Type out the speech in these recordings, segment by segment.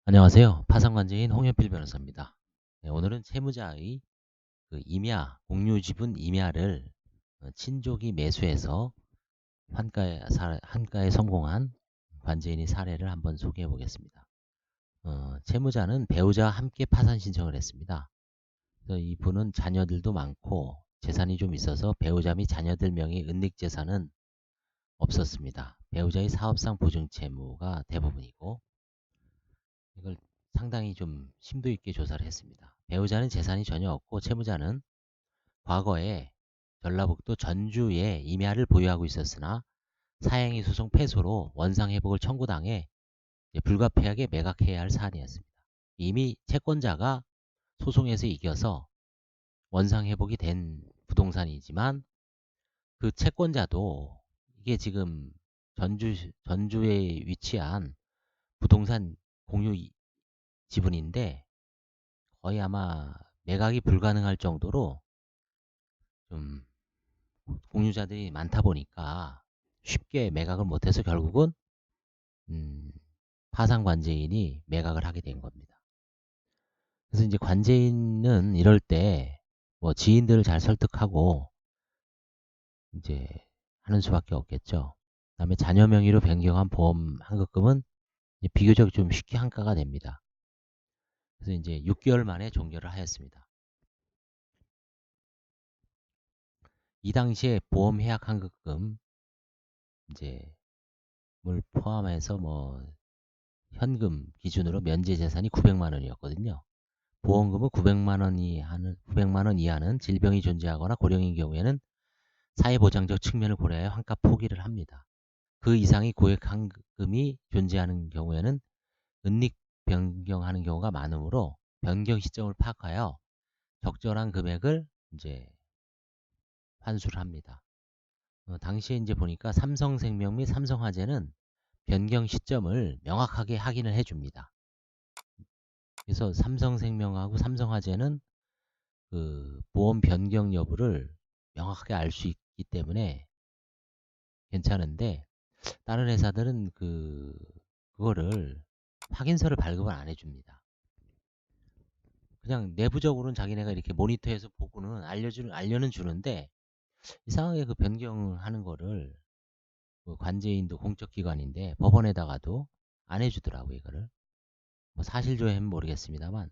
안녕하세요. 파산관제인 홍현필 변호사입니다. 네, 오늘은 채무자의 임야, 공유지분 임야를 친족이 매수해서 환가에 성공한 관제인의 사례를 한번 소개해 보겠습니다. 채무자는 배우자와 함께 파산 신청을 했습니다. 그래서 이분은 자녀들도 많고 재산이 좀 있어서 배우자 및 자녀들 명의 은닉재산은 없었습니다. 배우자의 사업상 보증채무가 대부분이고 이걸 상당히 좀 심도 있게 조사를 했습니다. 배우자는 재산이 전혀 없고 채무자는 과거에 전라북도 전주에 임야를 보유하고 있었으나 사행위 소송 패소로 원상회복을 청구당해 불가피하게 매각해야 할 사안이었습니다. 이미 채권자가 소송에서 이겨서 원상회복이 된 부동산이지만 그 채권자도 이게 지금 전주에 위치한 부동산 공유 지분인데 거의 아마 매각이 불가능할 정도로 좀 공유자들이 많다 보니까 쉽게 매각을 못해서 결국은 파산관제인이 매각을 하게 된 겁니다. 그래서 이제 관제인은 이럴 때 뭐 지인들을 잘 설득하고 이제 하는 수밖에 없겠죠. 그다음에 자녀 명의로 변경한 보험 환급금은 비교적 좀 쉽게 환가가 됩니다. 그래서 이제 6개월 만에 종결을 하였습니다. 이 당시에 보험 해약 환급금 이제 물 포함해서 뭐 현금 기준으로 면제 재산이 900만 원이었거든요. 보험금은 900만 원 이하는 질병이 존재하거나 고령인 경우에는 사회보장적 측면을 고려하여 환가 포기를 합니다. 그 이상의 고액 환급금이 존재하는 경우에는 은닉 변경하는 경우가 많으므로 변경 시점을 파악하여 적절한 금액을 이제 환수를 합니다. 당시에 이제 보니까 삼성생명 및 삼성화재는 변경 시점을 명확하게 확인을 해줍니다. 그래서 삼성생명하고 삼성화재는 그 보험 변경 여부를 명확하게 알 수 있기 때문에 괜찮은데 다른 회사들은 그거를 확인서를 발급을 안 해줍니다. 그냥 내부적으로는 자기네가 이렇게 모니터해서 보고는 알려는 주는데 이상하게 그 변경하는 거를 그 관제인도 공적기관인데 법원에다가도 안 해주더라고요. 이거를 뭐 사실조회는 모르겠습니다만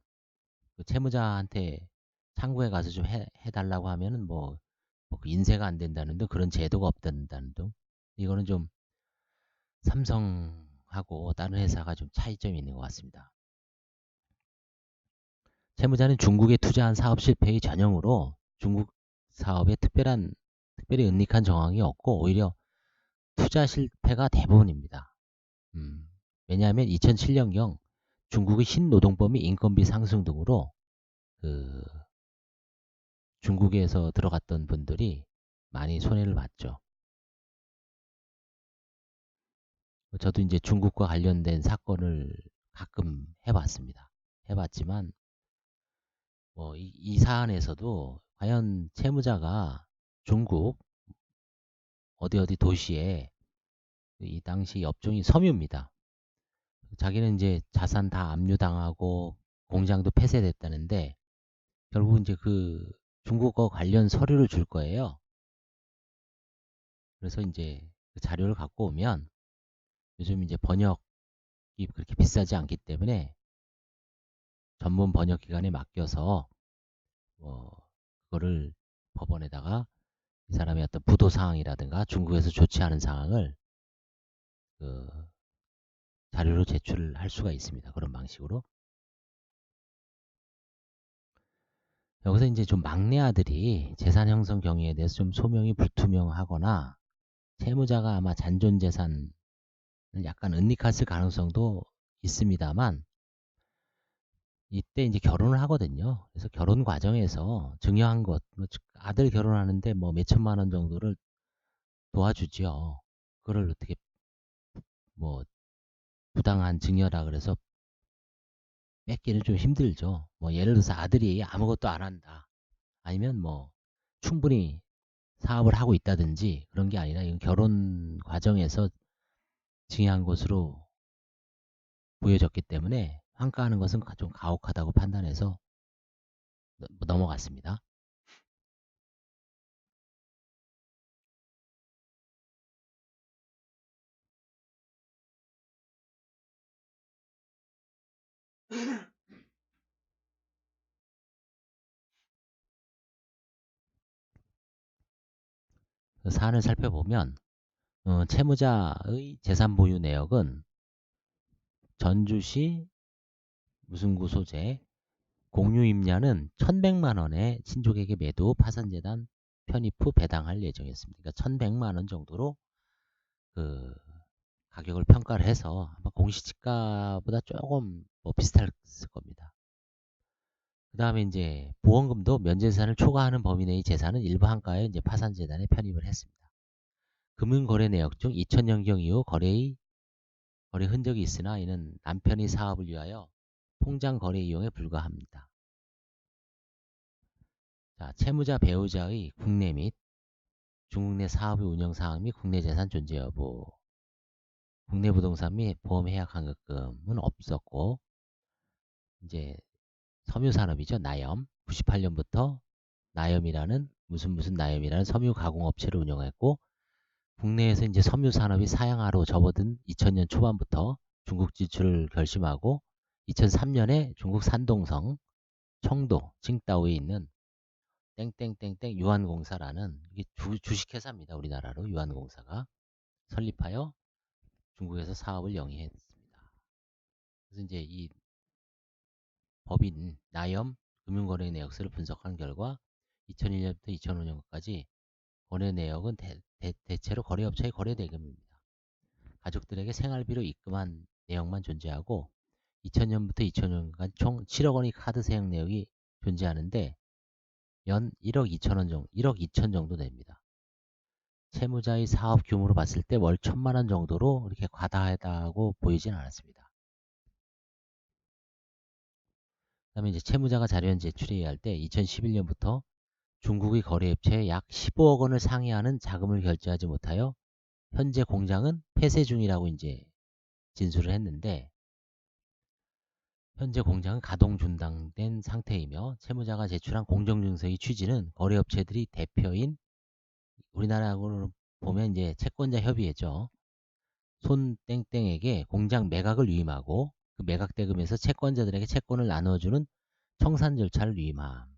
그 채무자한테 창구에 가서 좀 해달라고 하면은 그 인쇄가 안 된다는 등 그런 제도가 없다는 등 이거는 좀 삼성하고 다른 회사가 좀 차이점이 있는 것 같습니다. 채무자는 중국에 투자한 사업 실패의 전형으로 중국 사업에 특별히 은닉한 정황이 없고 오히려 투자 실패가 대부분입니다. 왜냐하면 2007년경 중국의 신노동법 및 인건비 상승 등으로 그 중국에서 들어갔던 분들이 많이 손해를 봤죠. 저도 이제 중국과 관련된 사건을 가끔 해봤습니다. 해봤지만 이 사안에서도 과연 채무자가 중국 어디 도시에 이 당시 업종이 섬유입니다. 자기는 이제 자산 다 압류당하고 공장도 폐쇄됐다는데 결국 이제 그 중국어 관련 서류를 줄 거예요. 그래서 이제 그 자료를 갖고 오면 요즘 이제 번역이 그렇게 비싸지 않기 때문에 전문 번역 기관에 맡겨서 그거를 법원에다가 이 사람의 어떤 부도 상황이라든가 중국에서 좋지 않은 상황을 그 자료로 제출할 수가 있습니다. 그런 방식으로. 여기서 이제 좀 막내 아들이 재산 형성 경위에 대해서 좀 소명이 불투명하거나 채무자가 아마 잔존 재산을 약간 은닉했을 가능성도 있습니다만 이때 이제 결혼을 하거든요. 그래서 결혼 과정에서 증여한 것, 아들 결혼하는데 뭐 몇천만 원 정도를 도와주죠. 그걸 어떻게 뭐 부당한 증여라 그래서 뺏기는 좀 힘들죠. 뭐 예를 들어서 아들이 아무것도 안 한다. 아니면 뭐 충분히 사업을 하고 있다든지 그런 게 아니라 이건 결혼 과정에서 증여한 것으로 보여졌기 때문에 환가하는 것은 좀 가혹하다고 판단해서 넘어갔습니다. 그 사안을 살펴보면 채무자의 재산 보유 내역은 전주시 무슨 구 소재 공유 임야는 1,100만 원에 친족에게 매도 파산재단 편입 후 배당할 예정이었습니다. 그러니까 1,100만 원 정도로 그 가격을 평가를 해서 아마 공시지가보다 조금 뭐 비슷할 겁니다. 그 다음에 이제 보험금도 면제재산을 초과하는 범위 내의 재산은 일부 한가에 이제 파산재단에 편입을 했습니다. 금융거래 내역 중 2000년경 이후 거래 흔적이 있으나 이는 남편의 사업을 위하여 통장 거래 이용에 불과합니다. 자, 채무자 배우자의 국내 및 중국 내 사업의 운영 사항 및 국내 재산 존재 여부. 국내 부동산 및 보험 해약 환급금은 없었고 이제 섬유산업이죠. 나염. 98년부터 나염이라는 무슨 나염이라는 섬유 가공업체를 운영했고 국내에서 이제 섬유산업이 사양화로 접어든 2000년 초반부터 중국 진출을 결심하고 2003년에 중국 산동성 청도 칭다오에 있는 땡땡땡땡 유한공사라는 이게 주식회사입니다. 우리나라로 유한공사가 설립하여 중국에서 사업을 영위했습니다. 그래서 이제 이 법인 나염 금융거래 내역서를 분석한 결과 2001년부터 2005년까지 거래 내역은 대체로 거래업체의 거래 대금입니다. 가족들에게 생활비로 입금한 내역만 존재하고 2000년부터 2005년까지 총 7억 원의 카드 사용 내역이 존재하는데 연 1억 2천원 정도, 1억 2천 정도 됩니다. 채무자의 사업 규모로 봤을 때 월 1,000만 원 정도로 이렇게 과다하다고 보이진 않았습니다. 그다음에 이제 채무자가 자료현 제출해야 할 때 2011년부터 중국의 거래업체에 약 15억 원을 상회하는 자금을 결제하지 못하여 현재 공장은 폐쇄 중이라고 이제 진술을 했는데 현재 공장은 가동 중단된 상태이며 채무자가 제출한 공정증서의 취지는 거래업체들이 대표인 우리나라로 보면 이제 채권자 협의회죠. 손땡땡에게 공장 매각을 위임하고 그 매각 대금에서 채권자들에게 채권을 나눠주는 청산 절차를 위임함.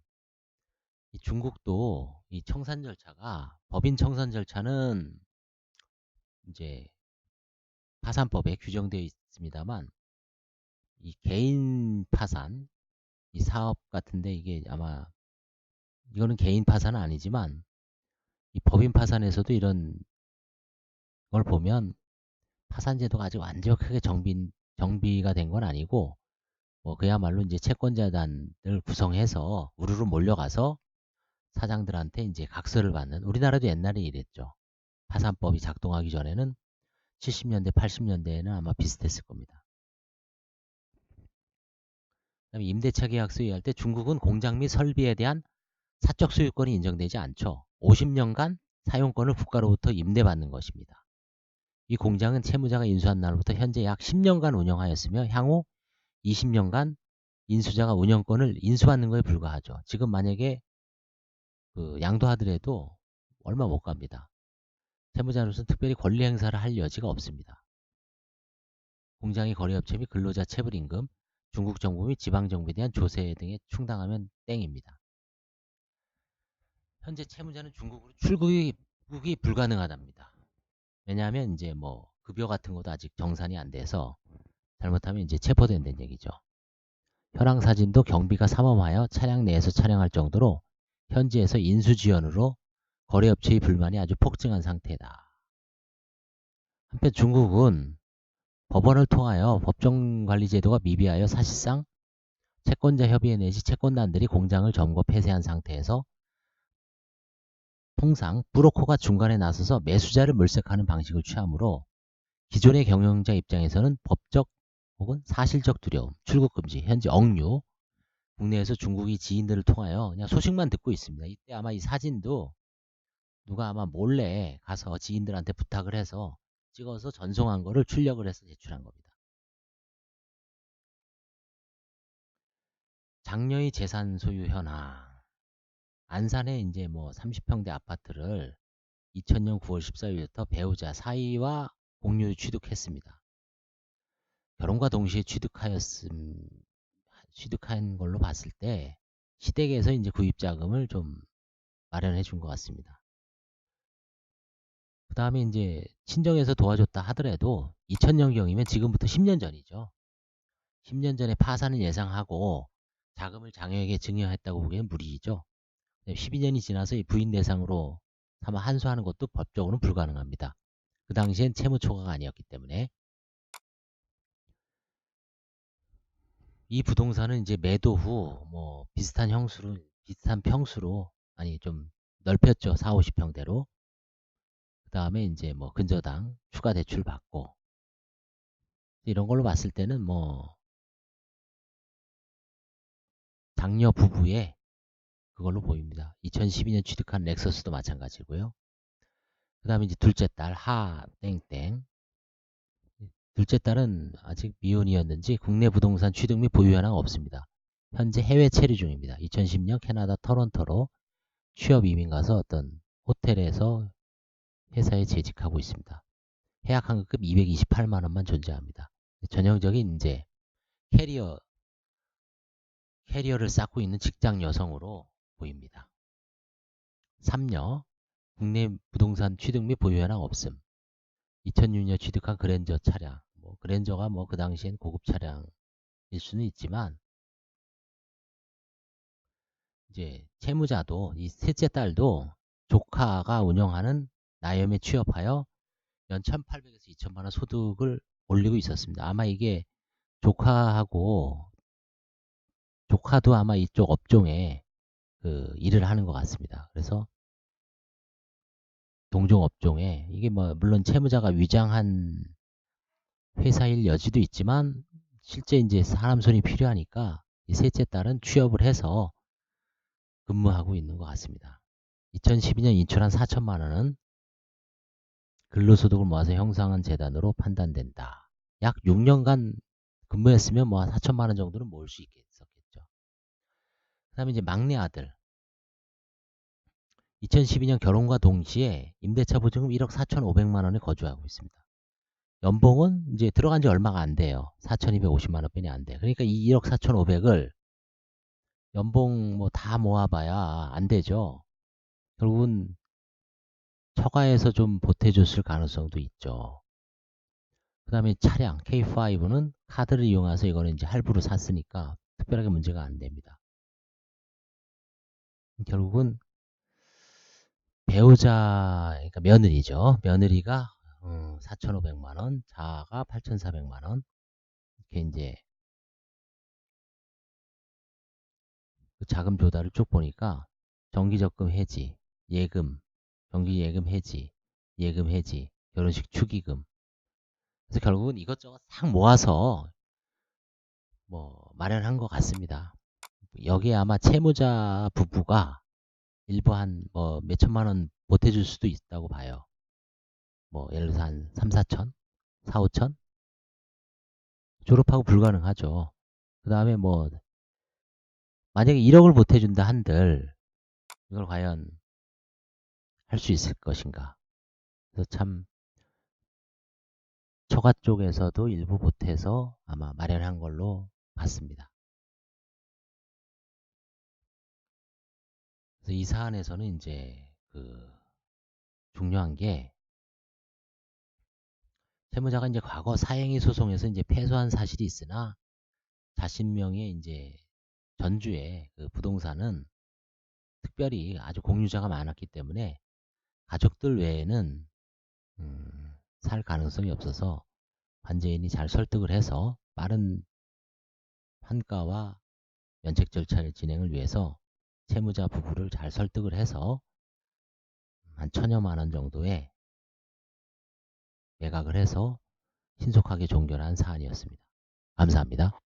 이 중국도 이 청산 절차가 법인 청산 절차는 이제 파산법에 규정되어 있습니다만 이 개인 파산 이 사업 같은데 이게 아마 이거는 개인 파산은 아니지만 이 법인 파산에서도 이런 걸 보면 파산 제도가 아직 완벽하게 정비가 된 건 아니고 뭐 그야말로 이제 채권자단을 구성해서 우르르 몰려가서 사장들한테 이제 각서를 받는 우리나라도 옛날에 이랬죠. 파산법이 작동하기 전에는 70년대, 80년대에는 아마 비슷했을 겁니다. 그다음에 임대차 계약서 이해할 때 중국은 공장 및 설비에 대한 사적 소유권이 인정되지 않죠. 50년간 사용권을 국가로부터 임대받는 것입니다. 이 공장은 채무자가 인수한 날부터 현재 약 10년간 운영하였으며 향후 20년간 인수자가 운영권을 인수받는 것에 불과하죠. 지금 만약에 그 양도하더라도 얼마 못 갑니다. 채무자로서는 특별히 권리 행사를 할 여지가 없습니다. 공장의 거래업체 및 근로자 체불임금, 중국 정부 및 지방정부에 대한 조세 등에 충당하면 땡입니다. 현재 채무자는 중국으로 출국이 불가능하답니다. 왜냐하면 이제 뭐 급여 같은 것도 아직 정산이 안 돼서 잘못하면 이제 체포된다는 얘기죠. 현황 사진도 경비가 삼엄하여 차량 내에서 촬영할 정도로 현지에서 인수지연으로 거래업체의 불만이 아주 폭증한 상태다. 한편 중국은 법원을 통하여 법정관리제도가 미비하여 사실상 채권자 협의회 내지 채권단들이 공장을 점거 폐쇄한 상태에서 통상 브로커가 중간에 나서서 매수자를 물색하는 방식을 취하므로 기존의 경영자 입장에서는 법적 혹은 사실적 두려움, 출국 금지, 현재 억류, 국내에서 중국이 지인들을 통하여 그냥 소식만 듣고 있습니다. 이때 아마 이 사진도 누가 아마 몰래 가서 지인들한테 부탁을 해서 찍어서 전송한 거를 출력을 해서 제출한 겁니다. 장녀의 재산 소유 현황. 안산에 이제 뭐 30평대 아파트를 2000년 9월 14일부터 배우자 사이와 공유 취득했습니다. 결혼과 동시에 취득한 걸로 봤을 때 시댁에서 이제 구입 자금을 좀 마련해 준 것 같습니다. 그 다음에 이제 친정에서 도와줬다 하더라도 2000년경이면 지금부터 10년 전이죠. 10년 전에 파산을 예상하고 자금을 장녀에게 증여했다고 보기엔 무리죠. 12년이 지나서 이 부인 대상으로 삼아 한수하는 것도 법적으로는 불가능합니다. 그 당시엔 채무 초과가 아니었기 때문에. 이 부동산은 이제 매도 후 뭐 비슷한 평수로 아니 좀 넓혔죠. 4, 50평대로. 그 다음에 이제 뭐 근저당 추가 대출 받고 이런 걸로 봤을 때는 뭐 장녀 부부의 그걸로 보입니다. 2012년 취득한 렉서스도 마찬가지고요. 그 다음에 이제 둘째 딸 하땡땡. 둘째 딸은 아직 미혼이었는지 국내 부동산 취득 및 보유 현황 없습니다. 현재 해외 체류 중입니다. 2010년 캐나다 토론토로 취업 이민 가서 어떤 호텔에서 회사에 재직하고 있습니다. 해약 환급금 228만 원만 존재합니다. 전형적인 이제 캐리어를 쌓고 있는 직장 여성으로 보입니다. 3녀 국내 부동산 취득 및 보유 현황 없음. 2006년 취득한 그랜저 차량. 뭐 그랜저가 뭐 그 당시엔 고급 차량일 수는 있지만 이제 채무자도 이 셋째 딸도 조카가 운영하는 나염에 취업하여 연 1,800에서 2천만 원 소득을 올리고 있었습니다. 아마 이게 조카도 아마 이쪽 업종에 그 일을 하는 것 같습니다. 그래서 동종 업종에 이게 뭐 물론 채무자가 위장한 회사일 여지도 있지만 실제 이제 사람 손이 필요하니까 이 셋째 딸은 취업을 해서 근무하고 있는 것 같습니다. 2012년 인출한 4천만 원은 근로소득을 모아서 형성한 재단으로 판단된다. 약 6년간 근무했으면 뭐 4천만 원 정도는 모을 수 있겠었겠죠. 그 다음에 이제 막내 아들. 2012년 결혼과 동시에 임대차 보증금 1억 4,500만 원에 거주하고 있습니다. 연봉은 이제 들어간 지 얼마가 안 돼요. 4,250만 원뿐이 안 돼. 그러니까 이 1억 4,500을 연봉 뭐 다 모아봐야 안 되죠. 결국은 처가에서 좀 보태줬을 가능성도 있죠. 그 다음에 차량 K5는 카드를 이용해서 이거는 이제 할부로 샀으니까 특별하게 문제가 안 됩니다. 결국은 배우자, 그러니까 며느리죠. 며느리가 4,500만 원, 자가 8,400만 원. 이렇게 이제 그 자금 조달을 쭉 보니까 정기적금 해지, 예금, 정기 예금 해지, 예금 해지, 결혼식 축의금. 그래서 결국은 이것저것 싹 모아서 뭐 마련한 것 같습니다. 여기에 아마 채무자 부부가 일부 한 뭐 몇천만 원 보태줄 수도 있다고 봐요. 뭐 예를 들어서 한 3, 4천? 4, 5천? 졸업하고 불가능하죠. 그 다음에 뭐 만약에 1억을 보태준다 한들 이걸 과연 할 수 있을 것인가. 그래서 참 처가 쪽에서도 일부 보태서 아마 마련한 걸로 봤습니다. 그래서 이 사안에서는 이제 그 중요한 게 채무자가 이제 과거 사행위 소송에서 이제 패소한 사실이 있으나 자신 명의 이제 전주의 그 부동산은 특별히 아주 공유자가 많았기 때문에 가족들 외에는 살 가능성이 없어서 관제인이 잘 설득을 해서 빠른 환가와 면책 절차를 진행을 위해서 채무자 부부를 잘 설득을 해서 한 1,000여만 원 정도의 매각을 해서 신속하게 종결한 사안이었습니다. 감사합니다.